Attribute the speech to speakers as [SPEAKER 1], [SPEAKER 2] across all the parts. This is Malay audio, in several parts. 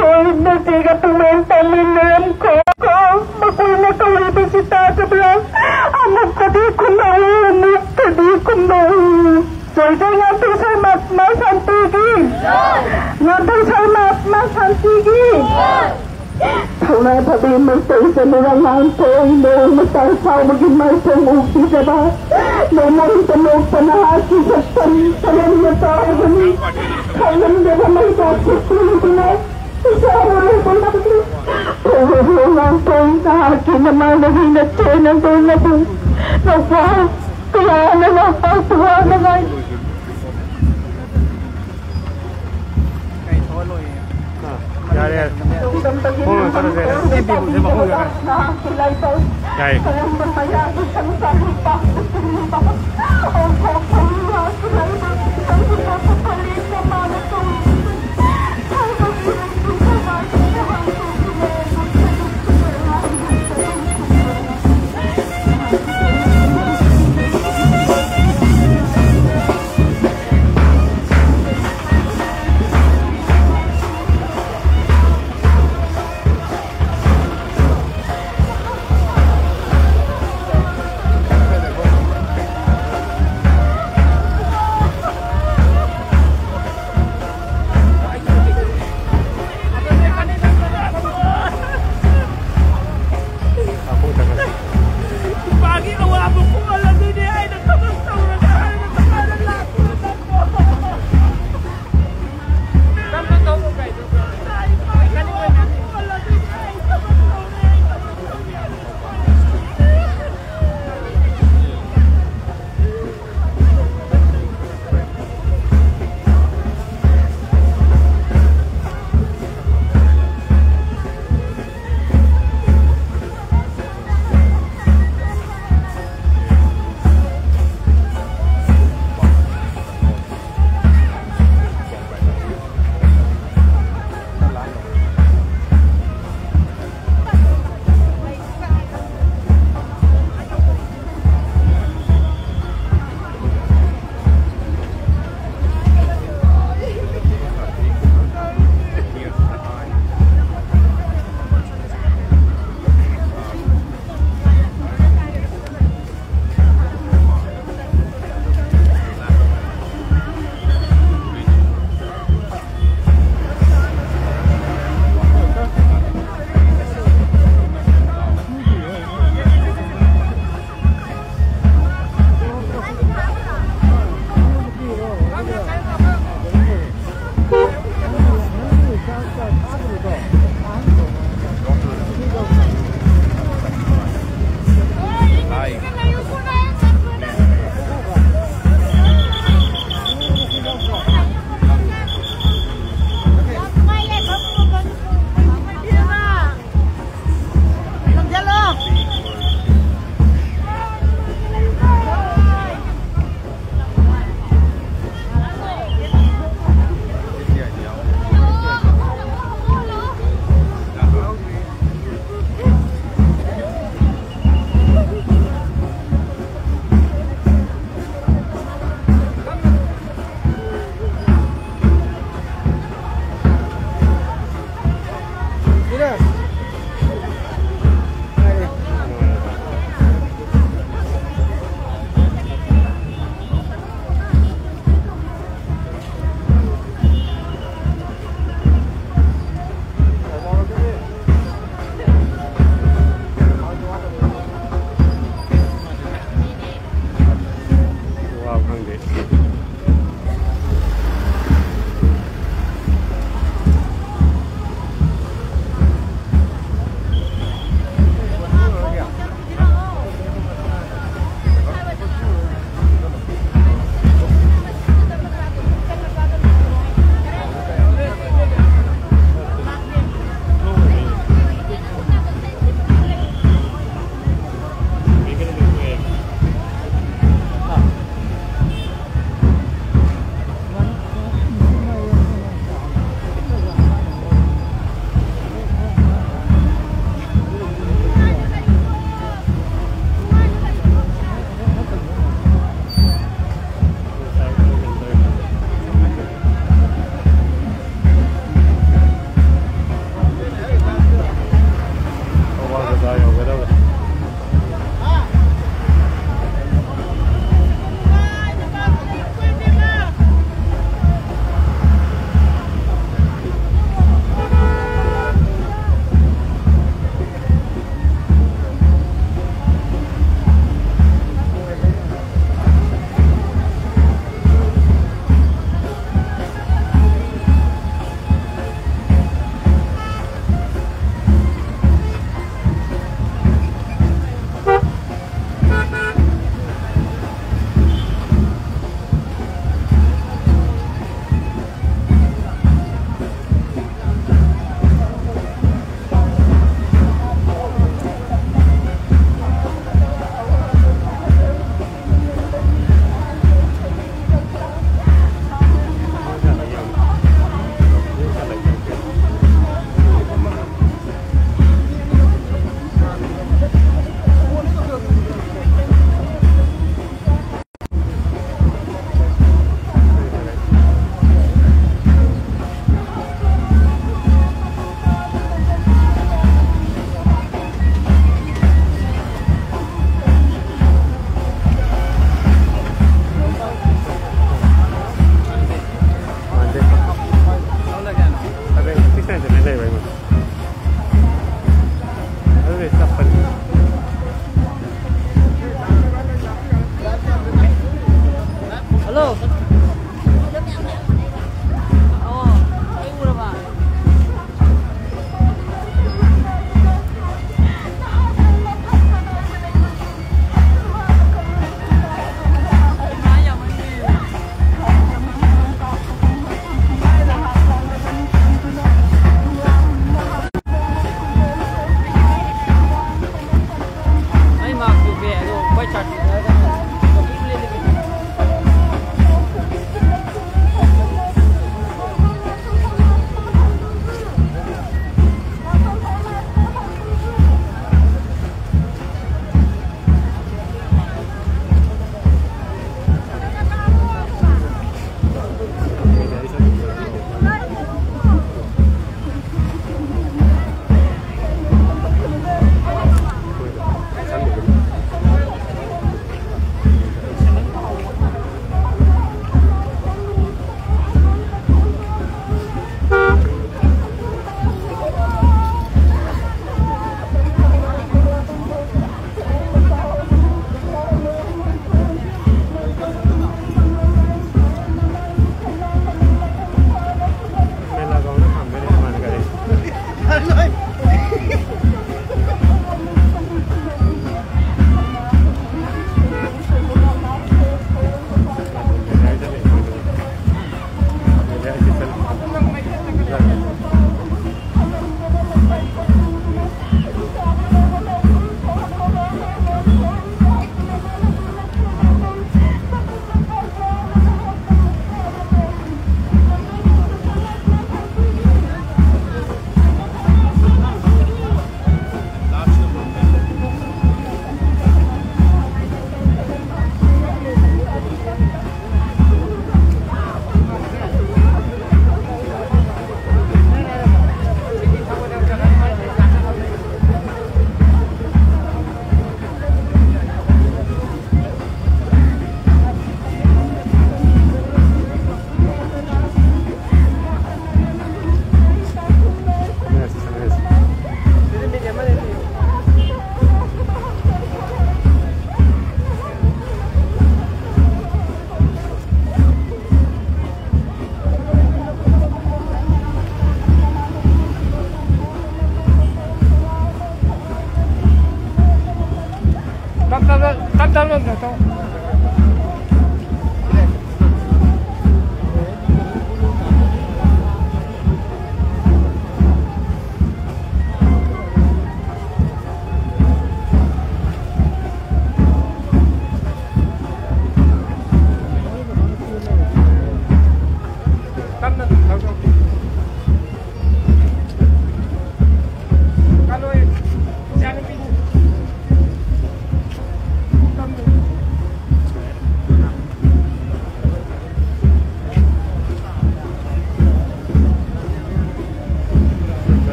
[SPEAKER 1] Thôi nasiga tumain-taminan ko. Makuha na kaway bisita sa blang. Anak tadi ko na anak tadi ko na. Jadi nanti saya mas santigi. Nanti saya mas santigi. Thuna tadi mesti semerangan poin dong mesti sao maging may pumuki sa ba. Namun tanong panahati sa tanong na tayo ni. Kaya na may tapos na. Isa ulit po na po. Ang poin sa akin naman naging natyan ang doon na po. Nawa, kaya na nakatuwa naman.
[SPEAKER 2] Yaar phone कर दे ये भी मुझे बहुत है क्या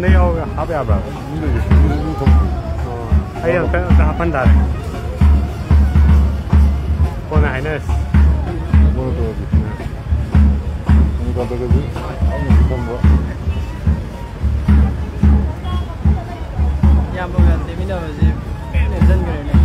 [SPEAKER 2] Nee, ook heb je wel. Hij heeft een panda. Gewoon een huis.
[SPEAKER 3] Ja, maar we hebben niet over ze. Nee, dan gaan we.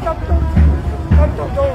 [SPEAKER 2] Stop.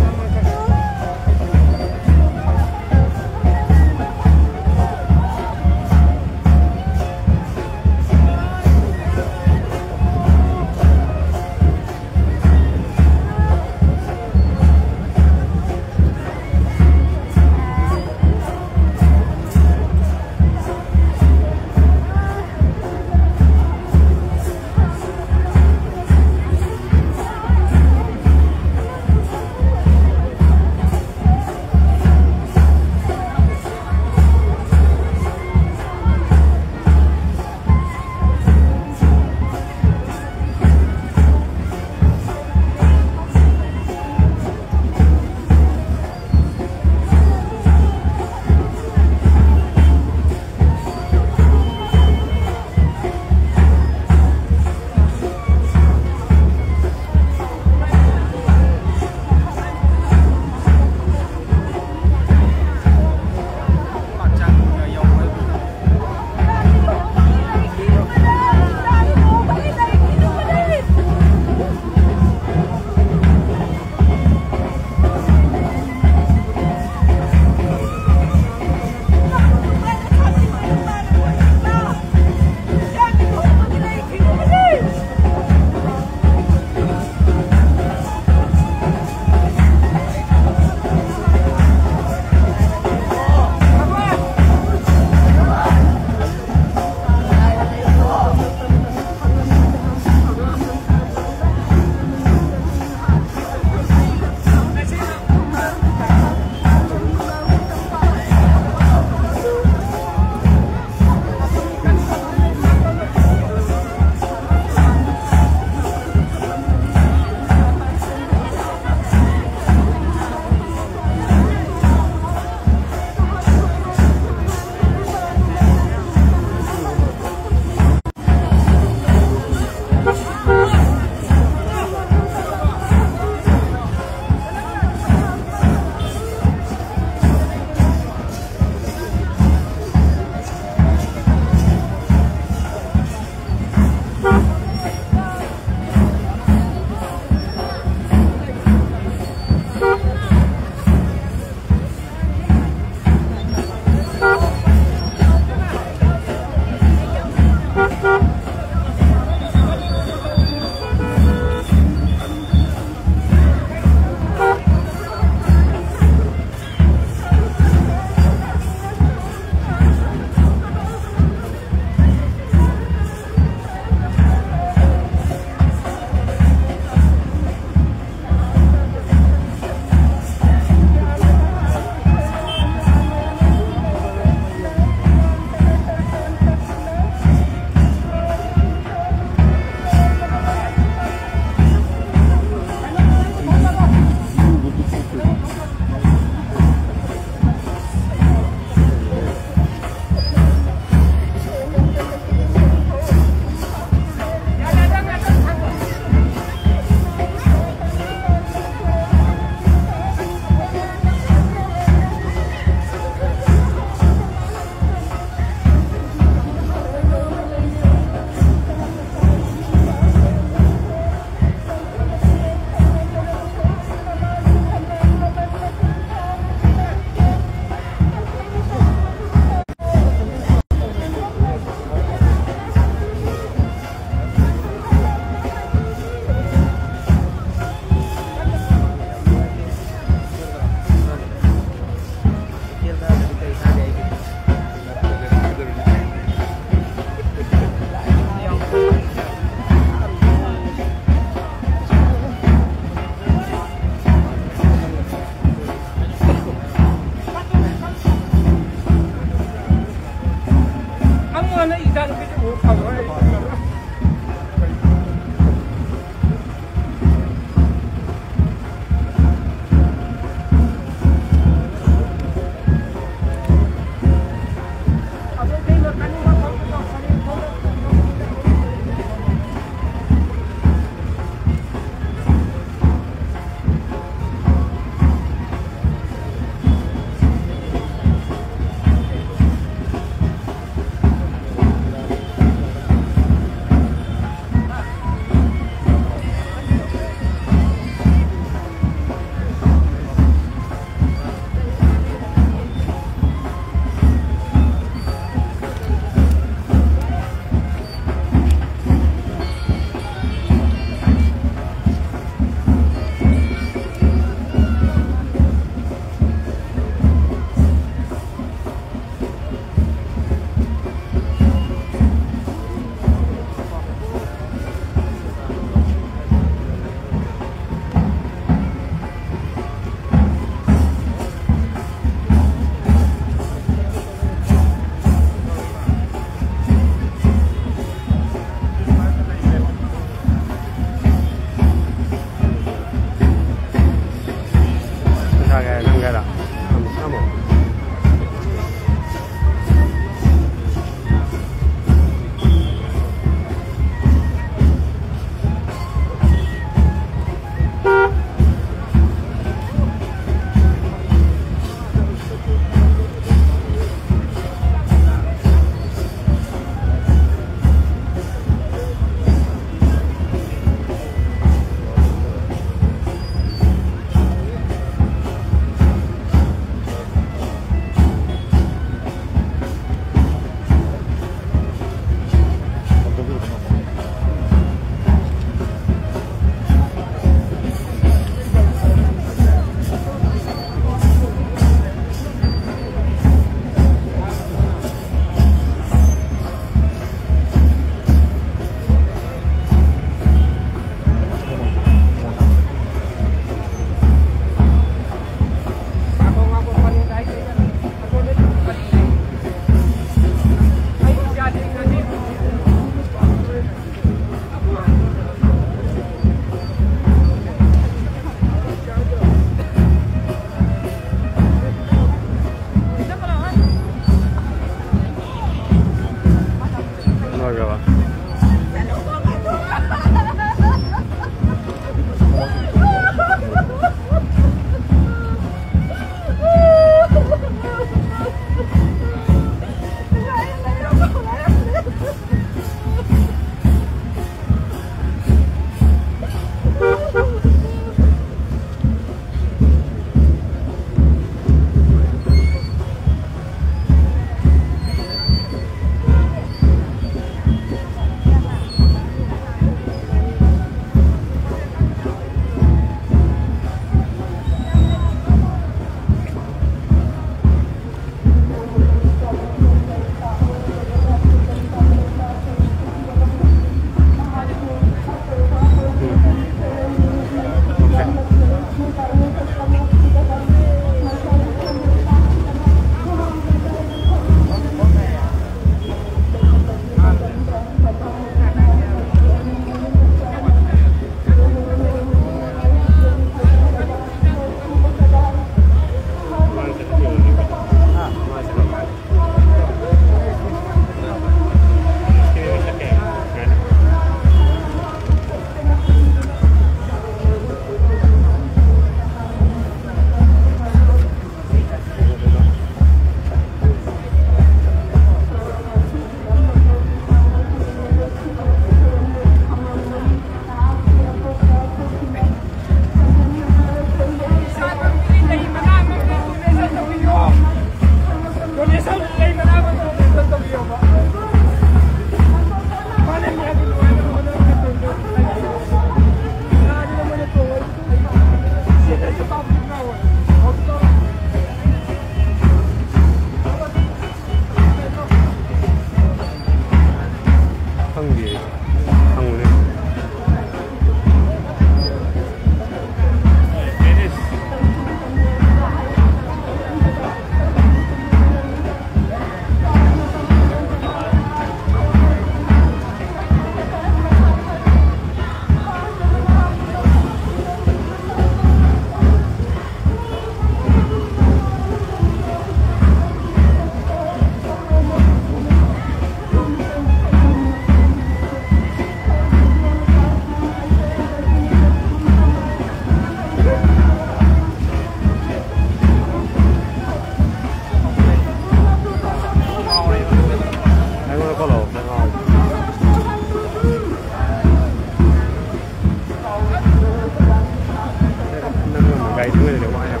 [SPEAKER 2] bài thứ này để gọi em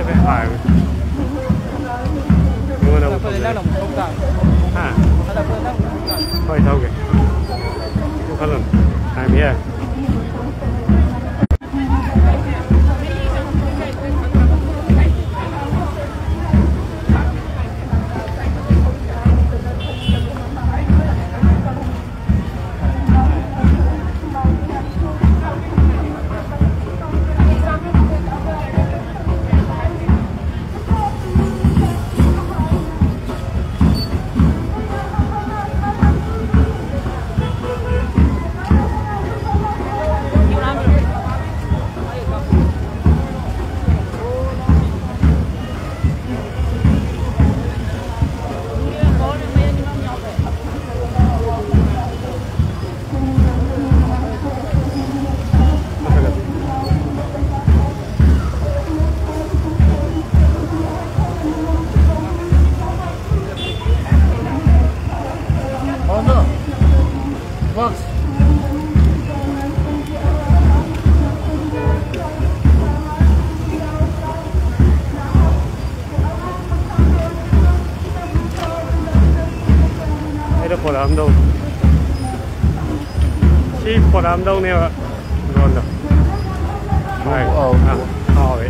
[SPEAKER 2] phải phải mua đâu
[SPEAKER 3] Tôi đang làm công tác.
[SPEAKER 2] à
[SPEAKER 3] Ada tôi đang làm công tác.
[SPEAKER 2] thôi sao kìa không có lần hai mía Phổ Đàm Đông chi Phổ Đàm Đông nè ngon rồi này vậy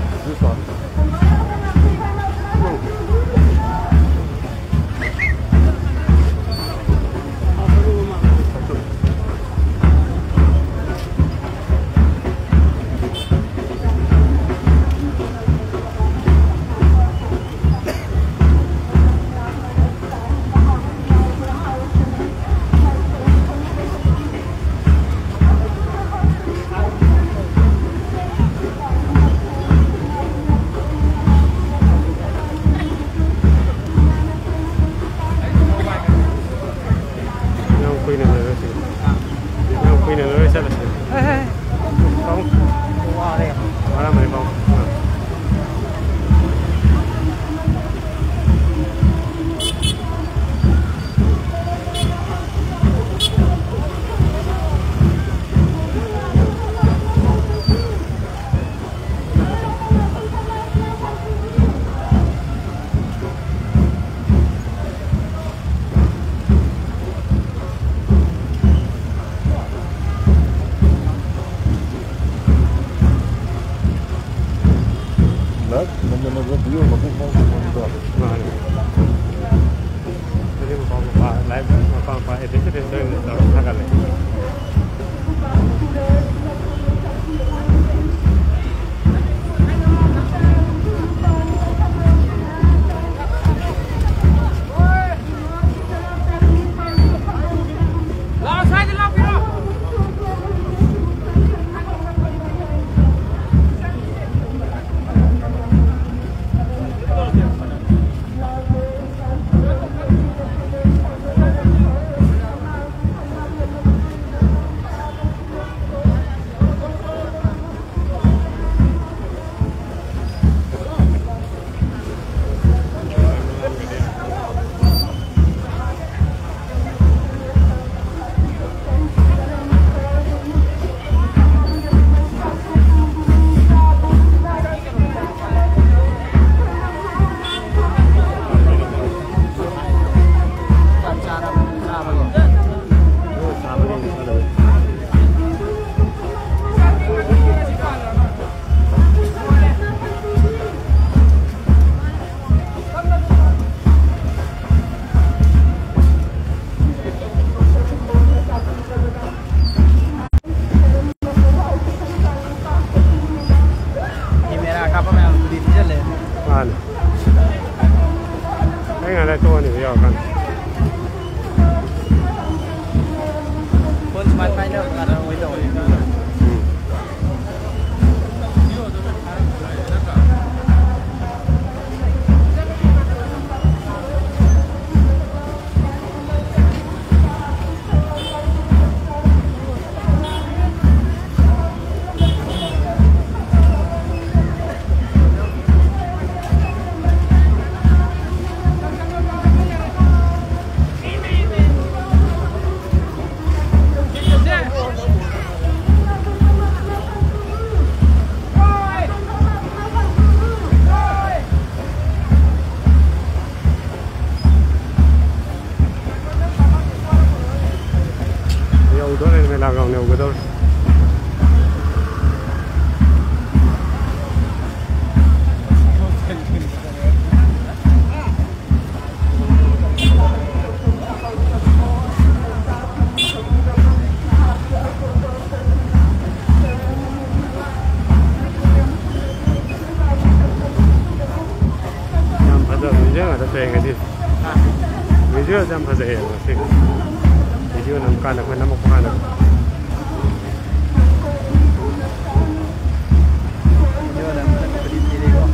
[SPEAKER 2] Sayang video jam fazai masih video namkan aku nama kuhan
[SPEAKER 3] video namkan berdiri deh kok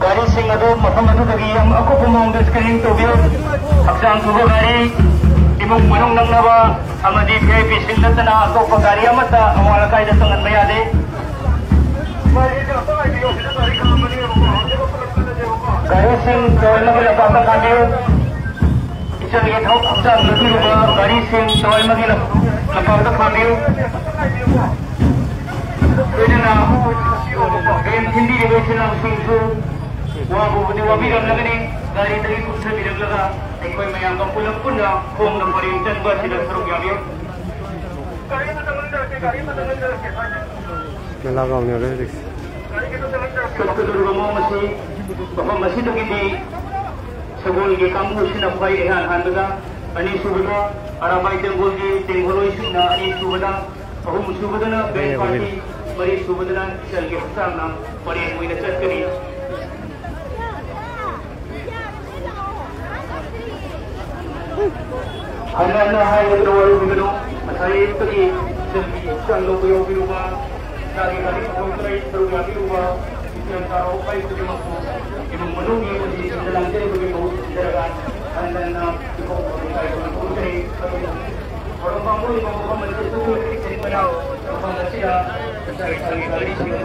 [SPEAKER 1] Gari sing ado mafam ado lagi yang aku pemong dan screening tu biar aksang subuh gari imong manong nang nawa ama di VIP sing dan na aku pagari amat ta awal kai datangan maya de gari sing toy magi lapatang kami isan lihat hok aksang lagi lupa gari sing toy magi lapatang kami ini na game hindi division ang singsu wabi ram lagani gari tadi kusa bilang laga ekoi mayang kampulang pun na kong na parintan ba sila sarong yabi
[SPEAKER 2] melagaw niya rin
[SPEAKER 1] kedua mo masih bahwa masih tu hindi sebul gi kamu sinapay ihan handaga ani subada aramay tenggol gi tenggoloy na ani subada ahum subada na ben party mari subada na sel gi hasang na pari mo ina chat kari Hanya hai itu baru begitu. Saya pergi sel lo yo biruba dari kontrai terus biruba yang tahu apa itu dimaksud. Ibu menunggu di dalam jadi begitu deragan dan itu kontrai orang kamu yang mau menentu ini pada orang Malaysia sekali kali sini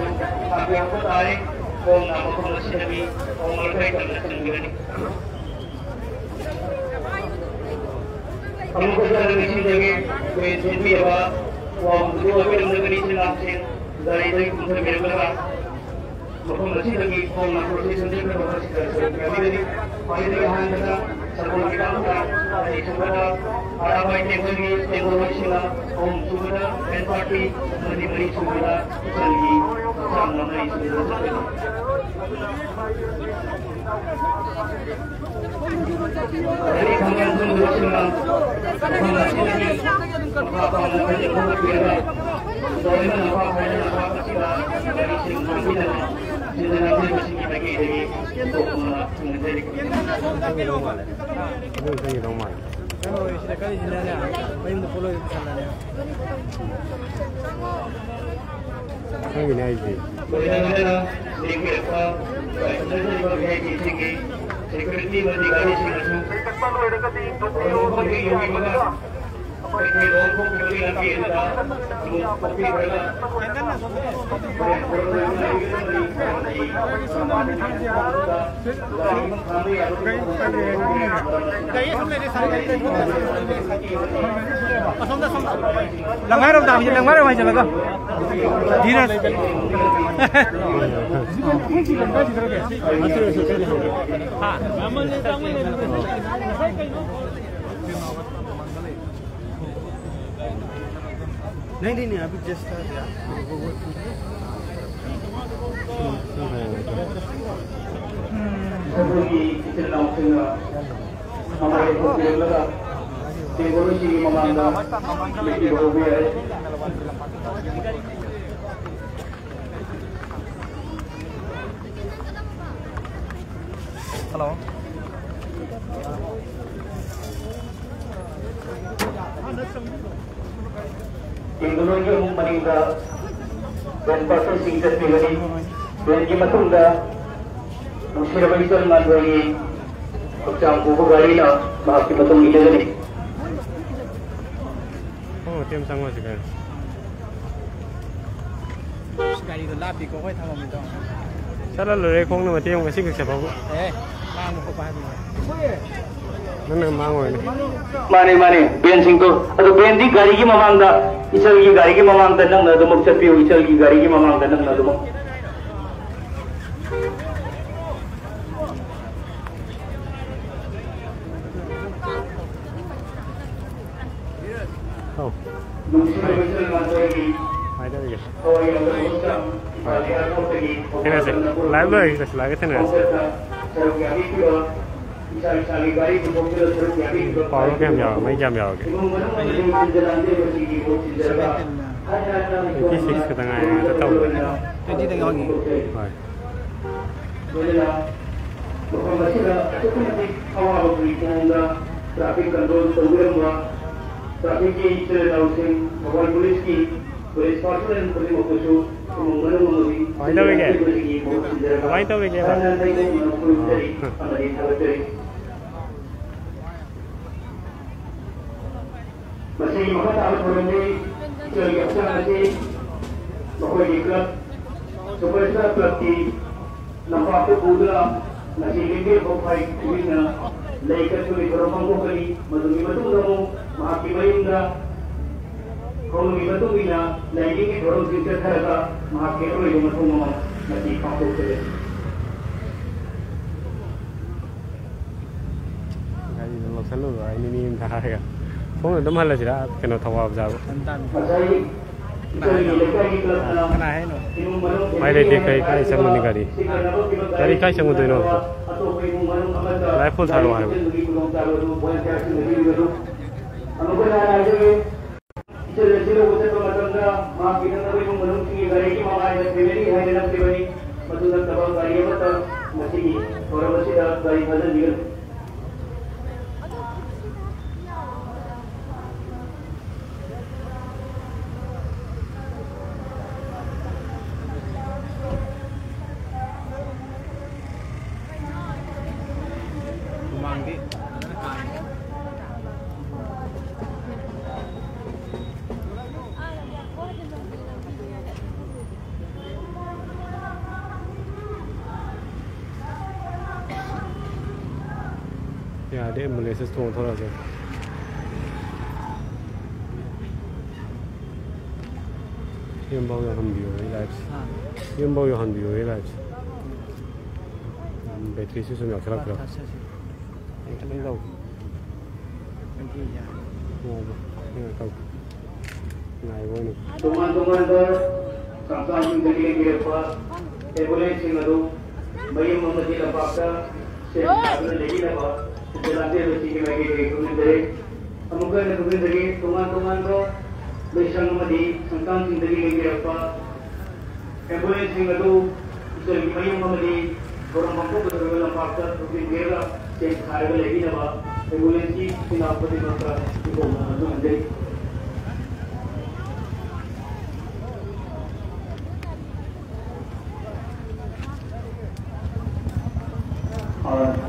[SPEAKER 1] aku yang tarik orang apa Malaysia ni orang Malaysia dalam negeri ni. Kamu kesan di sini lagi, jadi apa? Wah, dua orang negeri sini langsung dari kumpulan mereka. Macam masih lagi, orang proses sendiri kita masih dari. Kami jadi, hari ini hanya sekolah kita ada di sekolah. Arabai Tekuli, Tekolosila, Om Sumada, and Party, Mani Sumada, Sali, Samana Sumada. Dari kalian semua senang, mengenai apa yang berbeda. Dari mana apa yang berbeda dari semua kita, sebenarnya mesti kita kiri, untuk mengenai.
[SPEAKER 2] Ini rumah.
[SPEAKER 3] Oh, sudah kali jalannya. Bayi untuk follow itu jalannya.
[SPEAKER 2] Ini aja.
[SPEAKER 1] Bagaimana sedikit apa? Sebenarnya sebagai segi security bagi kali sini. Orang pergi yang mana? Pergi orang pergi lagi ada. Pergi berada.
[SPEAKER 3] Langgar udah, langgar aja laga. Dinas. नहीं अभी जस्ट
[SPEAKER 1] हमारे लगा तेगोरी ममांगा मिट्टी हो गया है
[SPEAKER 3] hello
[SPEAKER 1] Indonesia meninggal dan pasal singkat begini dan jika tunda musir berikan mandiri campur bergalina bahas betul ini jadi
[SPEAKER 2] oh tim sama sekali
[SPEAKER 3] sekali itu lapis kau kau tahu itu
[SPEAKER 2] salah lori kong nama tim masih siapa bu
[SPEAKER 3] mana kau paham
[SPEAKER 2] mana mango ini
[SPEAKER 1] Mane bensin tu atau bensin gari ki mamangda isal ki gari ki mamangda nang nado mok chapi isal ki gari ki mamangda nang nado mok
[SPEAKER 2] oh ada lagi ini sih live lagi kita lagi sana Paul cái nhỏ mấy trăm nhỏ kìa cái xịt cái thằng này nó tông
[SPEAKER 3] cái gì thằng ngon nhỉ
[SPEAKER 1] traffic control program traffic ki housing mobile police ki police patrol and police officer
[SPEAKER 2] Why đâu vậy Why đâu vậy
[SPEAKER 1] masih makatawa porende jadi apa masih pokoknya di klub supaya klub di nampak tu budra masih lagi pokoknya kuina laikan tu di beromong kali madumi betul kamu maafkan bayunda kalau ni betul ina lagi ni beromong singkat harga maafkan tu yang betul kamu masih kampung tu
[SPEAKER 2] Ini lo selalu ini ni dah ya Phong đấm hay là gì đó cái nó thầu vào giờ mai đây thì cái xem mình cái đi dari cái xem mình nó lại full thằng ngoài Ya, dia Malaysia tu थोड़ा सा ये bao giờ hầm biểu ấy lại ये bao giờ hầm biểu ấy lại battery से सुन अच्छा लग रहा है
[SPEAKER 3] Thank you.
[SPEAKER 1] Teman-teman samsung dari kira ambulans yang ada, bayar memasuki lapaknya, saya lagi dapat sejalannya bersih lagi kemudian dari, kemudian dari teman-teman bersama madi samsung dari kira ambulans yang ada, saya bayar memasuki orang mampu betul lapaknya kemudian kira saya harga lagi dapat ambulans ini tidak boleh masuk di bawah teman dari.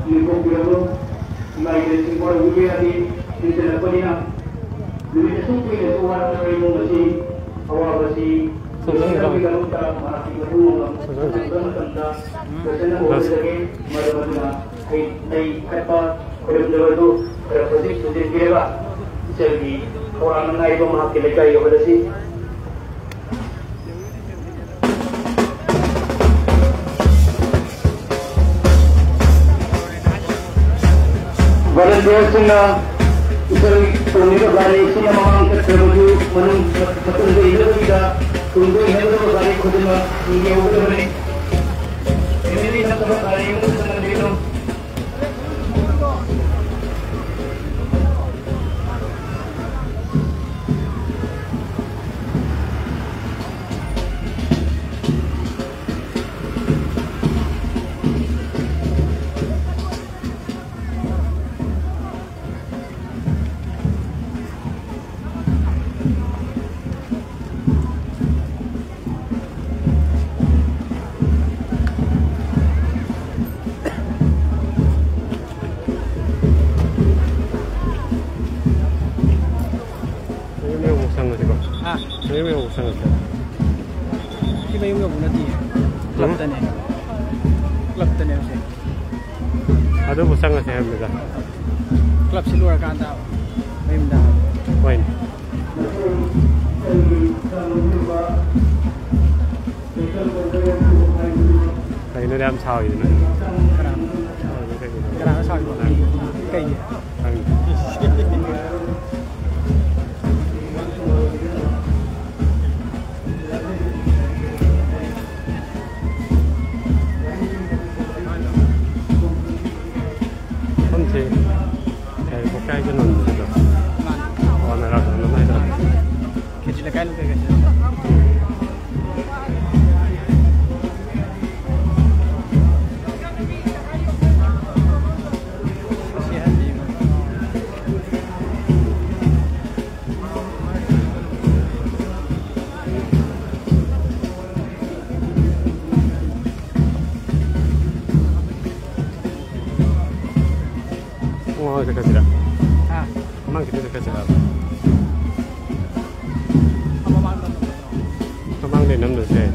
[SPEAKER 1] Ibu kira migration for ubi adi di Palina. Lebih suku ini tuan dari mengasi awal basi. Kami kalau tak mati berumur, dengan tanda kerana boleh lagi mana hai kata kalau itu berarti sudah kira jadi orang mengenai pemaham lekai kepada si. Volunteer sina isang pumila bali sina mangangkat terbuju manung betul itu tidak tunggu ini betul bali kuduma ini udah bali ini nak betul bali itu senang dulu.
[SPEAKER 2] Ada busang nggak sih mereka?
[SPEAKER 3] Klub si luar kan tahu. Memang.
[SPEAKER 2] Poin. Kayak ini dalam saw itu nih.
[SPEAKER 3] Kerana saw itu kayak.
[SPEAKER 2] Kayak bukan itu non itu. Warna rasa non itu.
[SPEAKER 3] Kecil kan kayak gitu.
[SPEAKER 2] Oh, dekat tidak?
[SPEAKER 3] Ah,
[SPEAKER 2] Memang kita dekat tidak? Memang di 6 dosen.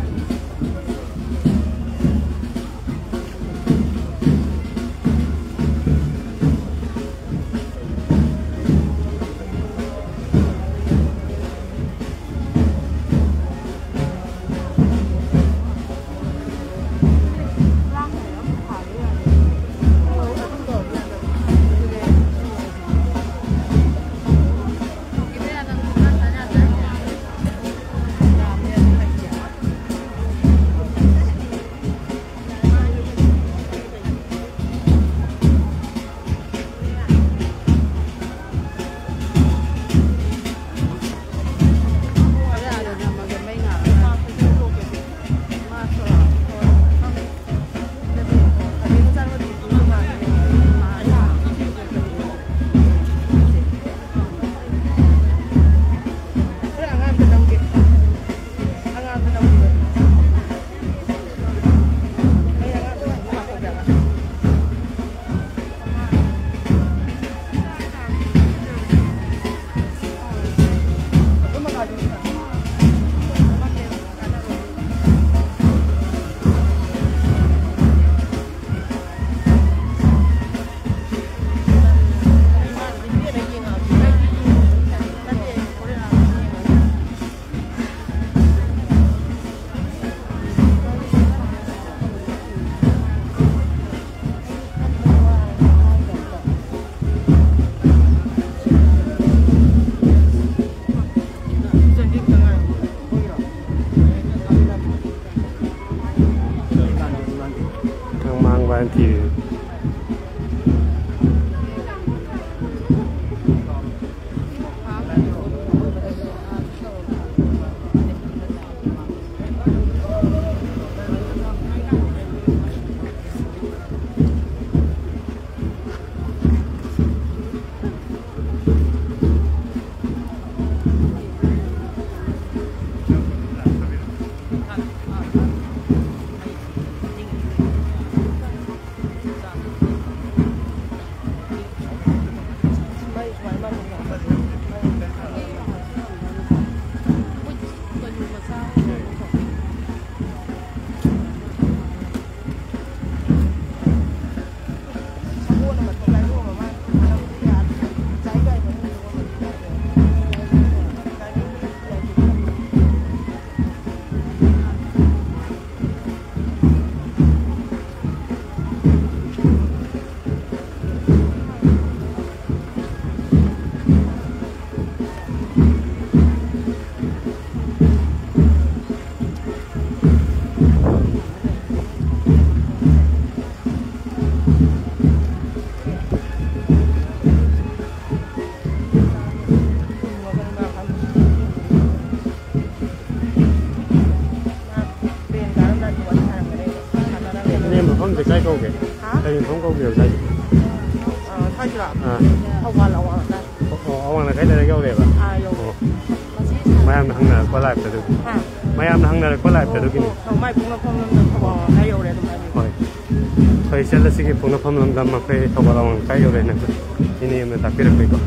[SPEAKER 2] ไปใช้เขาเกะแต่ยังท้องเขาเกี่ยวใช้
[SPEAKER 1] ใช่จ้ะเอาวันละวันได้
[SPEAKER 2] เอาวันละใช้ได้เขาเลยป่ะไม่ทำทั้งนั้นก็ไล่แต่ดูไม่ทำทั้งนั้นก็ไล่แต่ดูกิน
[SPEAKER 1] ไม่พุ่งละพมลำเขาบอกได้อยู่เลยตรงนั้น
[SPEAKER 2] เคยเชื่อแล้วสิพุ่งละพมลำมาเคยเขาบอกเราใช้อยู่เลยนะทีนี้มันตักพิรักไปก่อน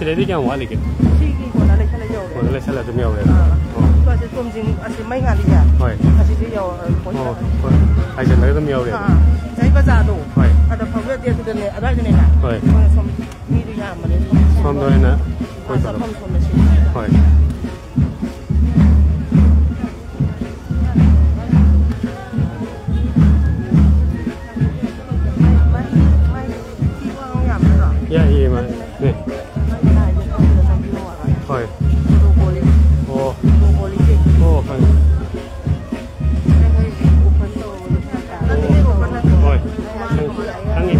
[SPEAKER 2] 谁的讲话那个？
[SPEAKER 1] 是给过来下来有的。
[SPEAKER 2] 过来下来都没有的。
[SPEAKER 1] 主要是中间还是没眼力啊。
[SPEAKER 2] 对。
[SPEAKER 1] 还是有
[SPEAKER 2] 还是那个都没有的。
[SPEAKER 1] 这个咋都？
[SPEAKER 2] 对。
[SPEAKER 1] 啊，这旁边电视的呢，啊，那个呢？
[SPEAKER 2] 对。
[SPEAKER 1] 从米的呀，没得。
[SPEAKER 2] 从多呢？
[SPEAKER 1] 会的。
[SPEAKER 2] 对。也嘛，对。はい。お。お、はい。はい。ทั้งนี้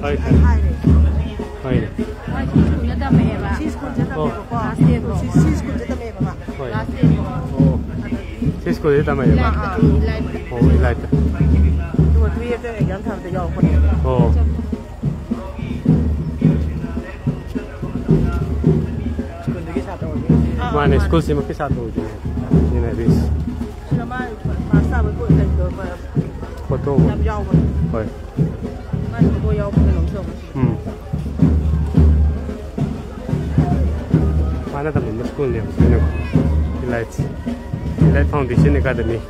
[SPEAKER 2] はい。はい。
[SPEAKER 1] シスコじゃダメば。シスコじゃダメば。
[SPEAKER 2] お。シスコでダメば。お、イライト。
[SPEAKER 1] ยังทำแต่ยอมคน
[SPEAKER 2] โอ้มาในสกูลสิมันก็ชาติดูดีนี่นะบิส
[SPEAKER 1] ชิลมามาซาไปพูดแต่เดิมมา
[SPEAKER 2] โคโต้
[SPEAKER 1] จับยาวคน
[SPEAKER 2] เฮ้ย
[SPEAKER 1] ไม่ตัวยาวคนหลงเชื่อ
[SPEAKER 2] มาแล้วแต่ผมมาสกูลเนี่ยเป็นยังที่ไลท์ฟาวน์เดชั่นอะคาเดมี่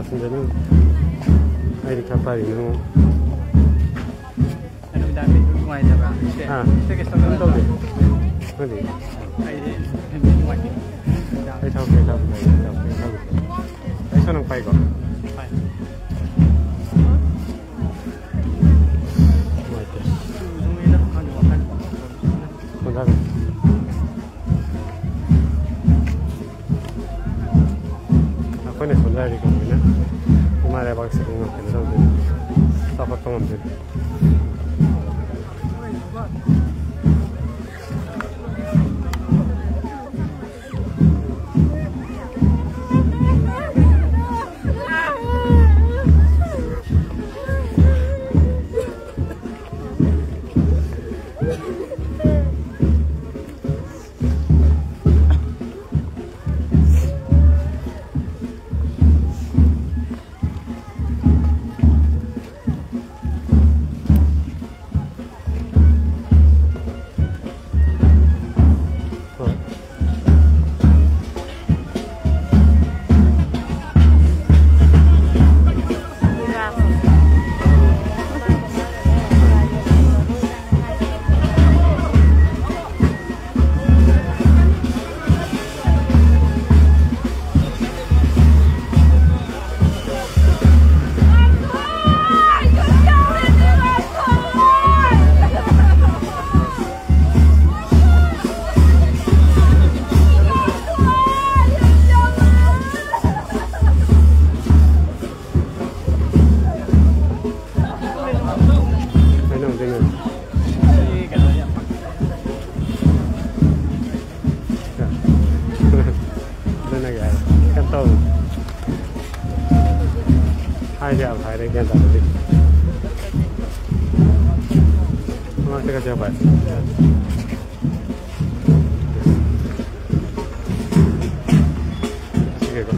[SPEAKER 2] sunjanu ai kappa inu
[SPEAKER 3] anu dami ngoài được à thế cái xong
[SPEAKER 2] đâu đi cái gì
[SPEAKER 3] ai ngoài
[SPEAKER 2] ai thao cái ai sao năng phải gọi
[SPEAKER 3] phải dùng đi đâu còn được không
[SPEAKER 2] còn ra apa ni sebenarnya di kampung ni? Kemarin bagi sekolah kita tahu ni, apa tongam tu? Hai dia hai dia kan tadi. Mana kita siapa? Sige ko.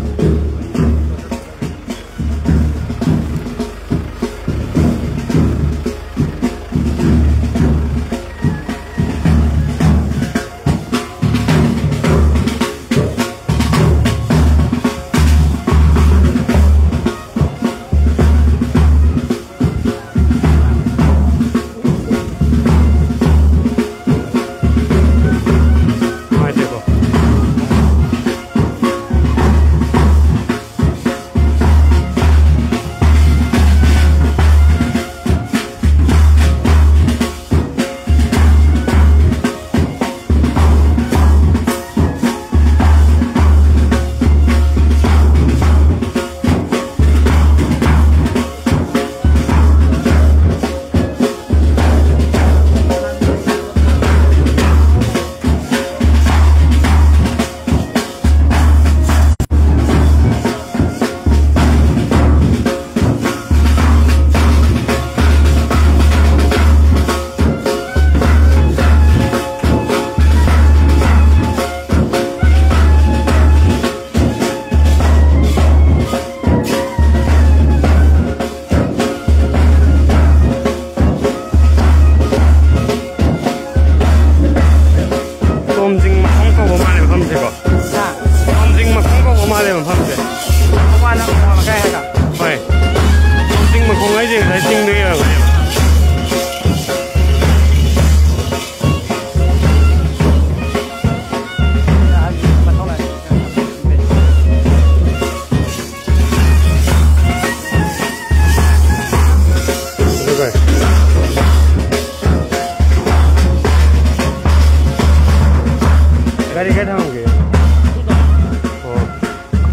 [SPEAKER 2] Gari cái thằng kì,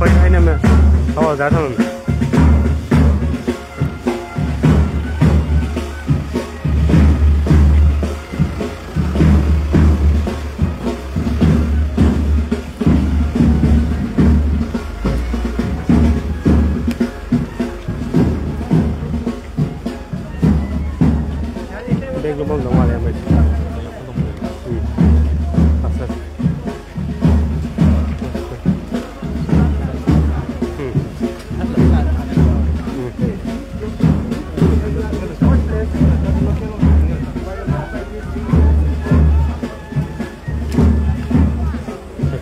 [SPEAKER 2] quay hai năm rồi, giá thằng. Đây cũng mong đồng em mình.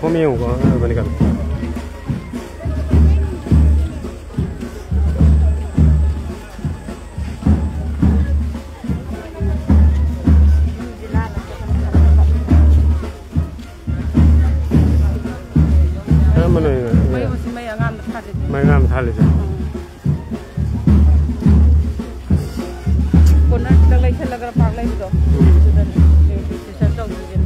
[SPEAKER 2] Có miếng có bên cạnh. เลยจ้ะ
[SPEAKER 1] คนนั้นจะเลยฉันแล้วก็ฟังเลยพี่ตัวสุดๆเดี๋ยวฉันต้องอยู่กัน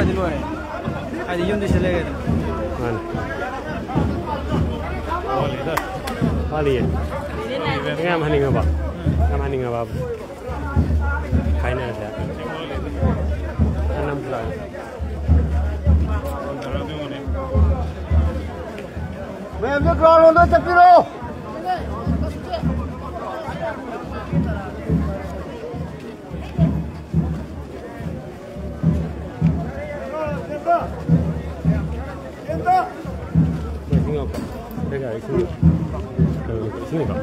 [SPEAKER 3] di luar. Ada yung di sila gitu.
[SPEAKER 2] Mana? Bali ya. Ngam hani ngapa? Ngam hani ngapa? Kaina ada. Anam pula.
[SPEAKER 1] Member ground untuk Cepiro.
[SPEAKER 2] Sini Pak.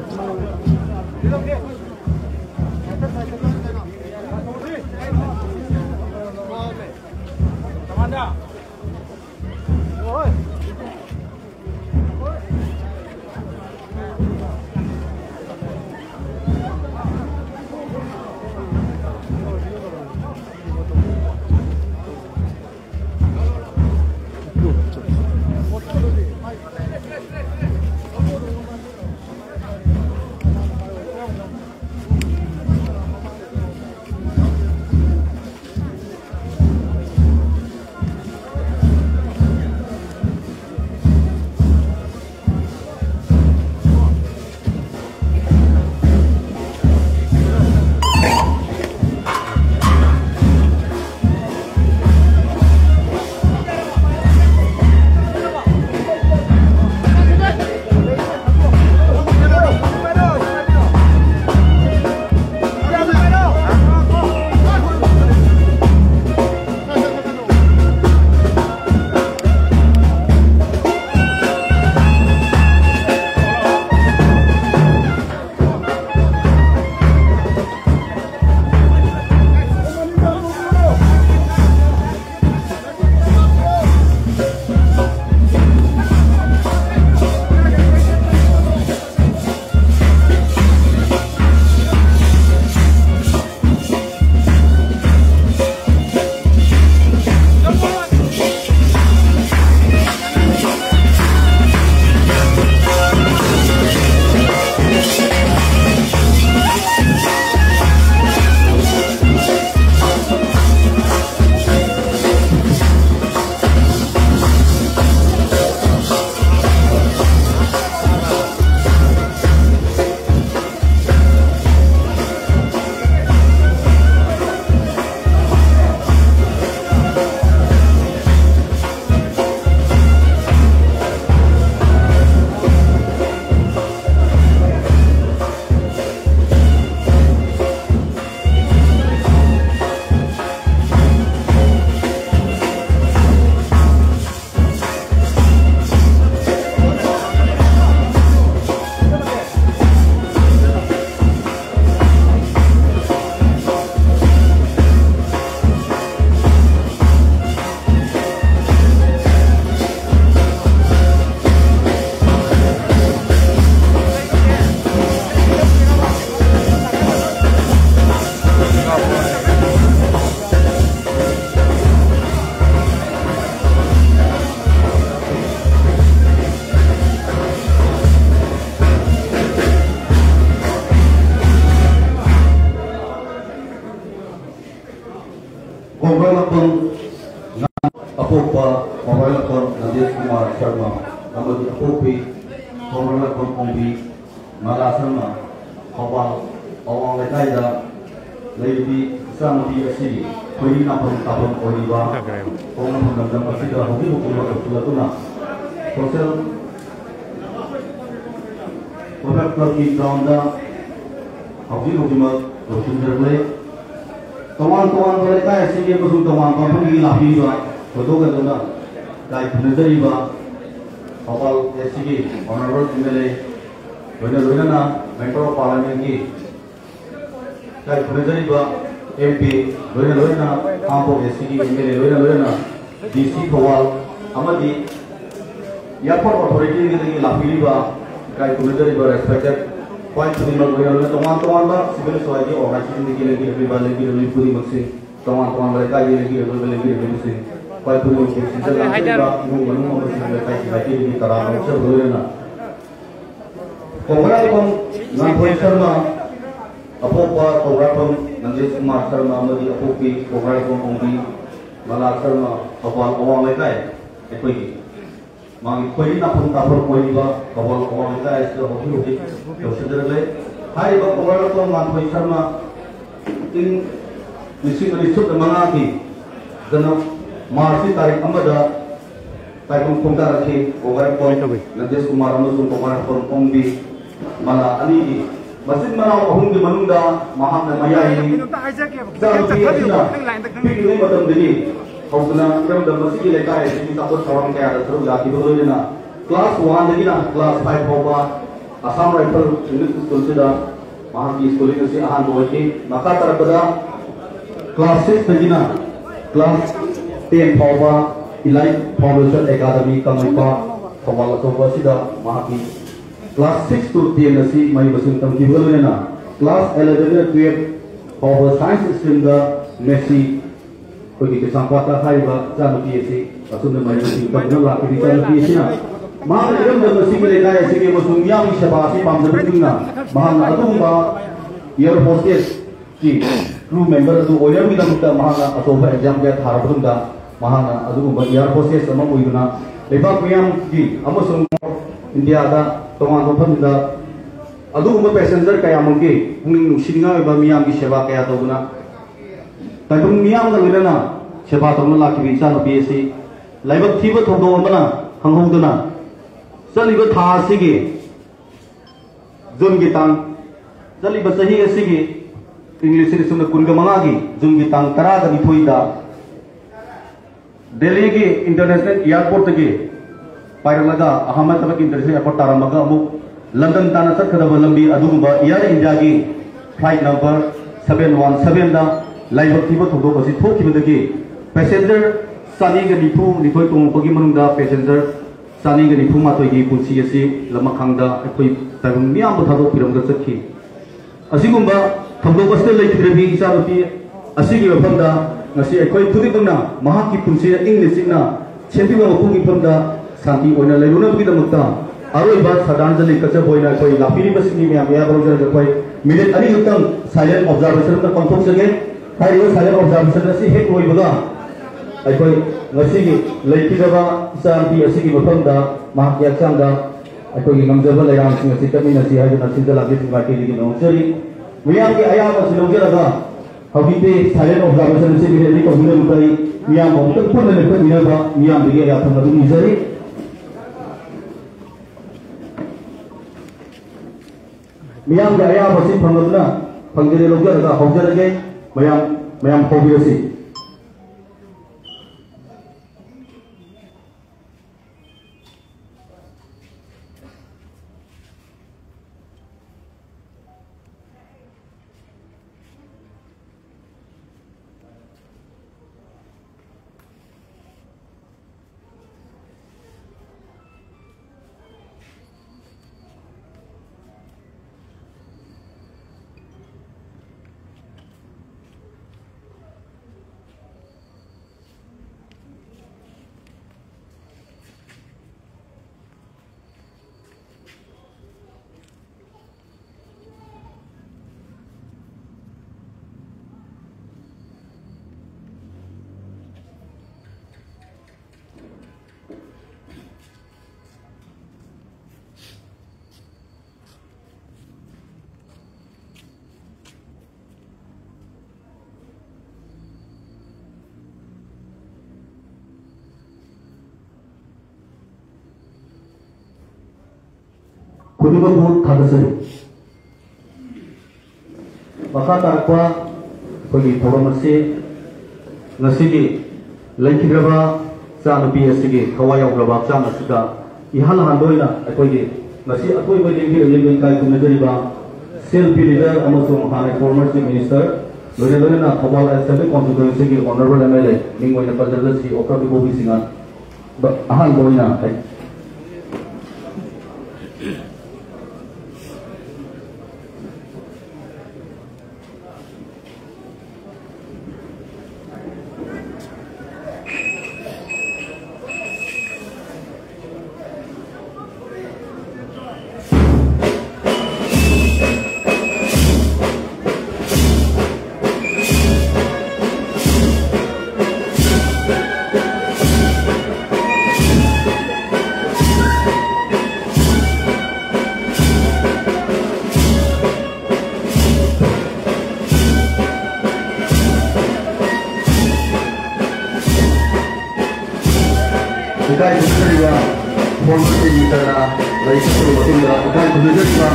[SPEAKER 4] Apopa, Pamalapan, Nadir Kumar Sharma, Amadi Apopi, Pamalapan Ombi, Malasama, Hawal, Awang Letaida, Lady Samadi Asi, Kuina Pantapon Oliva, Pamalapan Nagdam Asida, Hobi Mukuma Tulatuna, Hotel, Pamalapan Ki Grounda, Hobi Mukuma Tulatuna, Teman-teman mereka yang sini bersama teman-teman pergi lapi juga, betul kan tuan? Kait peneliti juga, kapal SCG, honorable MLA, benar-benar na mentor parlimen ki, kait peneliti juga MP, benar-benar na kampung SCG MLA, benar-benar na DC Kawal, amati, airport authority ni lapi juga, kait peneliti juga respected. Point penimbangan benar-benar teman-teman bah sebelum soalnya orang sini lagi lebih puri maksud teman-teman mereka lebih maksud point penimbangan sejauh ini bah ibu menunggu maksud mereka lagi di taraf macam berbeda. Kongrakong Nanpoy Sharma Apopa Kongrakong Nanjit Kumar Sharma Madi Apopi Kongrakong Ongdi Mala Sharma Kapal Awang Lekai Ekoi Mangi Koi Napun Tapur Koi Ba Kapal Awang Lekai Sila Hoki Hoki Yosidere Hai Ba Kongrakong Nanpoy Sharma In Nising Alisut Mangati Dana Marsi Tarik Amada Taikung Kongka Rakhi Kongrakong Nanjit Kumar Amasung Kongrakong Ongdi Mala Aligi Masjid Manau Ahung di Manunda Mahamna Mayai Jangan Sina Pikir Matam Dini Kau kena Kerana masjid lekai Ini takut orang kaya Terus jati betul je na Kelas 1 lagi na Kelas 5 Bawa Assam Rifle Ini School sudah Maham di sekolah ini Ahan bawa ini Maka terpada Kelas 6 lagi na Kelas 10 Bawa Elite Foundation Academy Kamipa Kawal Sofa sudah Maham di Class 6 to 10 nasi mai basing tam kibul na class 11 and 12 of science stream da Messi ko ki sampata hai ba janu PSC asun mai basing tam na la ki janu PSC na ma ram da basing le kai se basung yang shabasi pam da na ma na atu ba air hostess ki crew member du oyer mi da mutta ma na asoba exam ga thar da ma na adu ba air hostess ama mo yuna leba pm ki amasung India da Tongan Topam da Adu passenger kaya mungkin Mungkin singa iba miyam ki seba kaya to guna Tapi miyam da guna seba to na laki bisa no BSC Laibak thiba thodo mana hanghong duna Sali ba tha sige Zun gi tang Sali ba sahi sige English ni sumna kunga mangagi Zun gi tang tara da ni thoi da Delhi ki international airport ge Pairalaga Ahmedabad International Airport Taramaga Amu London Tana Sakadaba Lambi Adumba Air India ki flight number 717 da Live Tiba Thodo Basi Thokibadagi passenger Sani ga Nipu Nithoi Tongpagi Manungda passenger Sani ga Nipu Matoi gi Punsi asi Lamakhangda Ekoi Taibung Miyam Thado Piramga Sakhi Asigumba Thodo Basta Leitrebi Isalupi Asigi Wafamda Ngasi Ekoi Thudibangna Mahaki Punsi English na Chempiwa Mapungi Famda Santi oina lailuna bagi damukta aroi ba sadanjali kacha boina koi lapiri basini me amya browser ga koi minute ani utam silent observation na konfok sage kai yo silent observation na si het hoi baga ai koi ngasi gi leiki daba santi asigi matham da mahakya changda ai koi ngamjaba lairam sing asi kami na si ha na sinda lagi tingati gi no chari miyam gi aya ba silongja daga habite silent observation se gi ni ko hune mutai miyam mo tum pun ne ko miyam ba miyam gi aya tham du ni jari Miyam gaya masih panggaduna panggil logar ga haujar ge mayam hobirasi Kudiba buat kadasari. Maka takwa pergi thora masih ngasigi lagi berapa sana biasa kawai yang berapa sana sudah ihal handoi na pergi masih aku ibu dengi lagi kai kumajari bang selfie leader amasung hana former chief minister lori na kawal asal constituency ki honorable MLA minggu ini pada si okra di bobi singan ahal boi na मिनिस्टरना रजिस्टर मतुंगा इकाई खुदजरिबा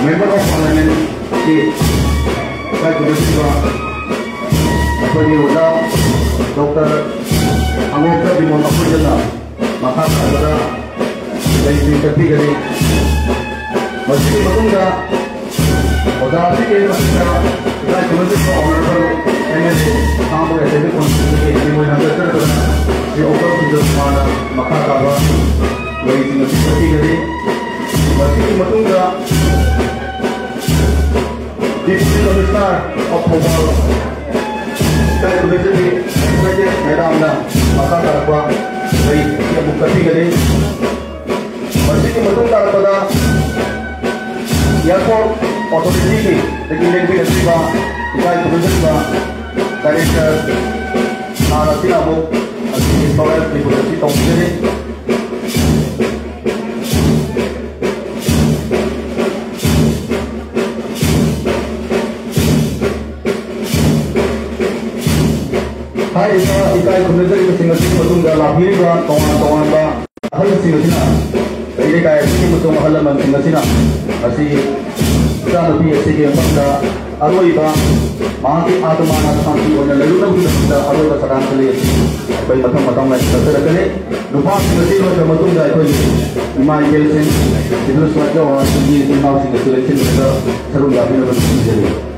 [SPEAKER 4] member of parliament की इकाई खुदजरिबा अखोई ओजा डॉक्टर अंगोक्ता बिमोल अखोजना मखा खाबदा लैसी कपीगरी मस्जिद मतुंगा ओजा के मस्जिद इकाई खुदजरिबा honourable MLA Congo SAB constituency के निमोय नगर ये ओकर खुदजमाना मखा खाबा लैसी कपीगरी मस्जिद मतुंगा Deputy Commissioner of Hobart, saya berbeza saja Madam dah masa apa dari yang buka tiga ni masih betul tak pada airport authority ni lagi lebih dari bah ikai berbeza bah dari arah Singapura asal Israel di posisi tongkol ni. Hai ikai community ke singgah sini betul dah lahir dah kawan-kawan dah hal singgah sini. Jadi ikai sini betul halaman singgah sini. Masih kita lebih esok yang pada arwah dah mahal atau mana santi orang lalu nak kita arwah dah sedang kali. Baik matang-matang lagi terus kali. Lupa singgah sini macam betul dah itu. Imai gelsen itu semua orang sini mau singgah sini kita seru dah bila betul jadi.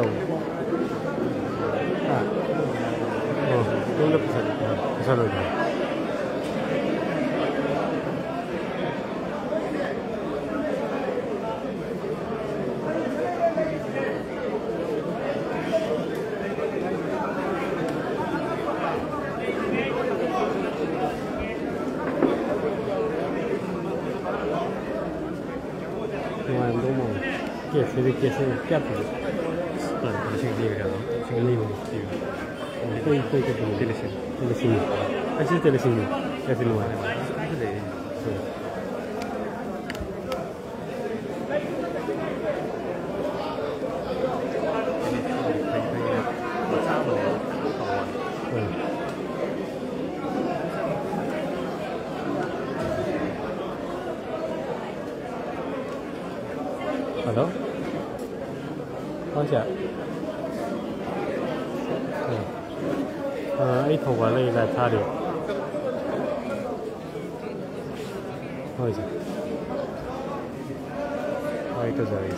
[SPEAKER 2] tàu đúng là phải rồi ngoài đúng không kia sẽ kẹp rồi 지금 이해가 안 돼. 지금 이해가 안 돼. 거의 텔레신. 사실 텔레신. 그래서 뭐 하네. Hello? Có ít thông qua đây là tha được thôi chứ thôi tôi rồi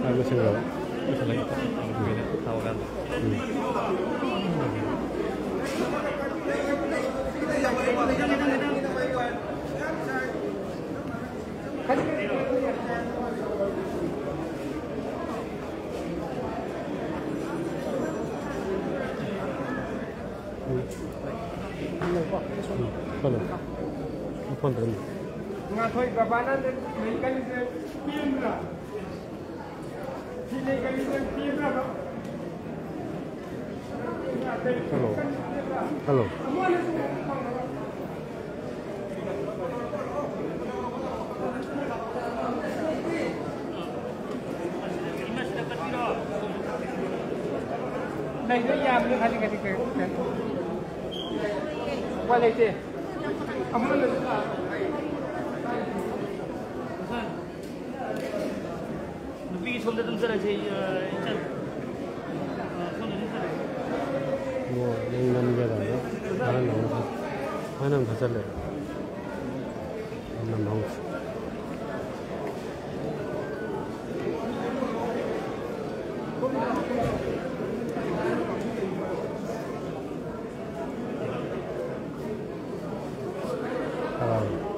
[SPEAKER 2] Aku sengaja. Tahu kan? Kalau, apa tu?
[SPEAKER 5] Ngakhoi kabanan dan mereka ni film lah. Sini kali ni film lah.
[SPEAKER 2] Hello.
[SPEAKER 5] Naik dia yang boleh kali-kali ke. Boleh je. Amal le.
[SPEAKER 3] Lebih sonda tum sara je insan. Sonda ni sara.
[SPEAKER 2] 뭐 냉면이라요. 하나는 더 잘래. 하나 먹었어. 아.